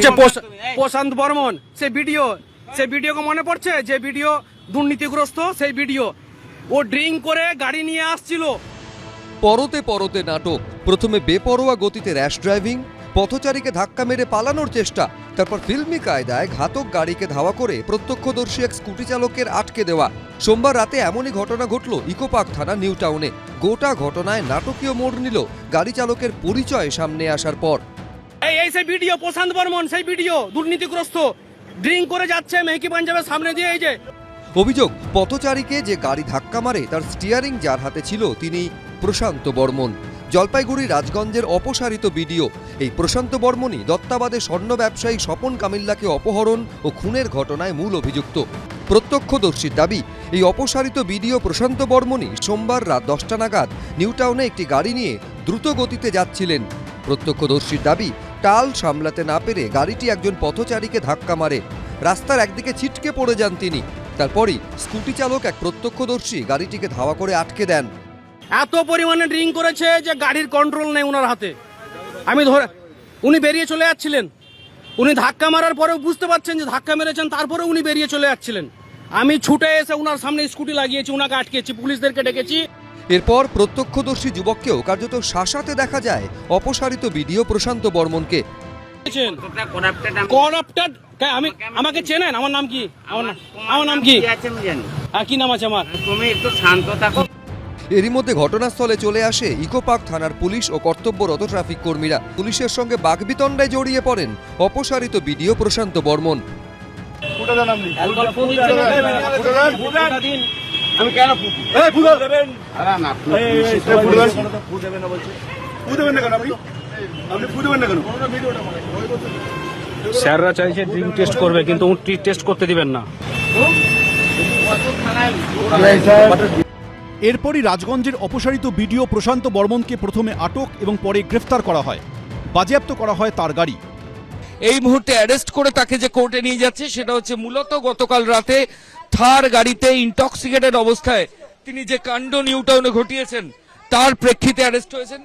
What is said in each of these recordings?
আচ্ছা প্রশান্ত বর্মন সেই ভিডিও মনে পড়ছে যে ভিডিও দুর্নীতিগ্রস্ত সেই ভিডিও ও ড্রিঙ্ক করে গাড়ি নিয়ে আসছিল। পরতে পরতে নাটক। প্রথমে বেপরোয়া গতিতে র্যাশ ড্রাইভিং, পথচারীকে ধাক্কা মেরে পালানোর চেষ্টা, তারপর ফিল্মি কায়দায় ঘাতক গাড়িকে ধাওয়া করে প্রত্যক্ষদর্শী এক স্কুটি চালকের আটকে দেওয়া। সোমবার রাতে এমনই ঘটনা ঘটল ইকোপার্ক থানা নিউ টাউনে। গোটা ঘটনায় নাটকীয় মোড় নিল গাড়ি চালকের পরিচয় সামনে আসার পর। এই সেই ভিডিও প্রশান্ত বর্মন সেই ভিডিও দুর্নীতিগ্রস্ত ড্রিঙ্ক করে যাচ্ছে মেহকি পাঞ্জাবের সামনে দিয়ে। এই যে অভিযোগ, পথচারীকে যে গাড়ি ধাক্কা মারে তার স্টিয়ারিং যার হাতে ছিল তিনি প্রশান্ত বর্মন। জলপাইগুড়ি রাজগঞ্জের অপসারিত ভিডিও। এই প্রশান্ত বর্মনই দত্তাবাদে স্বর্ণ ব্যবসায়ী স্বপন কামিল্লাকে অপহরণ ও খুনের ঘটনায় মূল অভিযুক্ত। প্রত্যক্ষদর্শীর দাবি, এই অপসারিত ভিডিও প্রশান্ত বর্মনই সোমবার রাত 10টা নাগাদ নিউ টাউনে একটি গাড়ি নিয়ে দ্রুত গতিতে যাচ্ছিলেন। প্রত্যক্ষদর্শীর দাবি, টাল সামলাতে না পেরে গাড়িটি একজন পথচারীকে ধাক্কা মারে। রাস্তার একদিকে ছিটকে পড়ে যান তিনি। তারপরই স্কুটি চালক এক প্রত্যক্ষদর্শী গাড়িটিকে ধাওয়া করে আটকে দেন। এত পরিমাণে ড্রিঙ্ক করেছে যে গাড়ির কন্ট্রোল নেই ওনার হাতে। উনি বেরিয়ে চলে যাচ্ছিলেন। উনি ধাক্কা মারার পরেও বুঝতে পারছেন যে ধাক্কা মেরেছেন, তারপরে উনি বেরিয়ে চলে যাচ্ছিলেন। আমি ছুটে এসে ওনার সামনে স্কুটি লাগিয়েছি, ওনাকে আটকেছি, পুলিশদেরকে ডেকেছি। এরপর প্রত্যক্ষদর্শী যুবককেও কার্যত শাসাতে দেখা যায় অপসারিত ভিডিও প্রশান্ত বর্মনকে। আমাকে চেনেন? আমার নাম কি? আমার নাম কি? কি নাম আছে আমার? তুমি একটু শান্ত থাকো। এরই মধ্যে ঘটনাস্থলে চলে আসে ইকোপার্ক থানার পুলিশ ও কর্তব্যরত ট্রাফিক কর্মীরা। পুলিশের সঙ্গে বাগবিতণ্ডায় জড়িয়ে পড়েন অপসারিত ভিডিও প্রশান্ত বর্মন। স্যাররা চাইছে ড্রিঙ্ক টেস্ট করবে, কিন্তু টেস্ট করতে দিবেন না। এরপরই রাজগঞ্জের অপসারিত ভিডিও প্রশান্ত বর্মনকে প্রথমে আটক এবং পরে গ্রেফতার করা হয়। বাজেয়াপ্ত করা হয় তার গাড়ি। এই মুহূর্তে অ্যারেস্ট করে তাকে যে কোর্টে নিয়ে যাচ্ছে সেটা হচ্ছে মূলত গতকাল রাতে থার গাড়িতে ইনটক্সিকেটেড অবস্থায় তিনি যে কাণ্ড নিউ টাউনে ঘটিয়েছেন তার প্রেক্ষিতে অ্যারেস্ট হয়েছেন।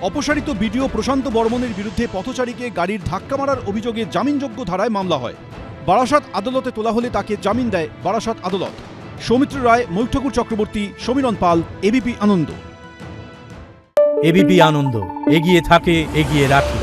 অপসারিত ভিডিও প্রশান্ত বর্মনের বিরুদ্ধে পথচারীকে গাড়ির ধাক্কা মারার অভিযোগে জামিনযোগ্য ধারায় মামলা হয়। বারাসাত আদালতে তোলা হলে তাকে জামিন দেয় বারাসাত আদালত। সৌমিত্র রায়, মৈঠকুর চক্রবর্তী, সমীরণ পাল, এবিপি আনন্দ। এবিপি আনন্দ, এগিয়ে থাকে, এগিয়ে রাখে।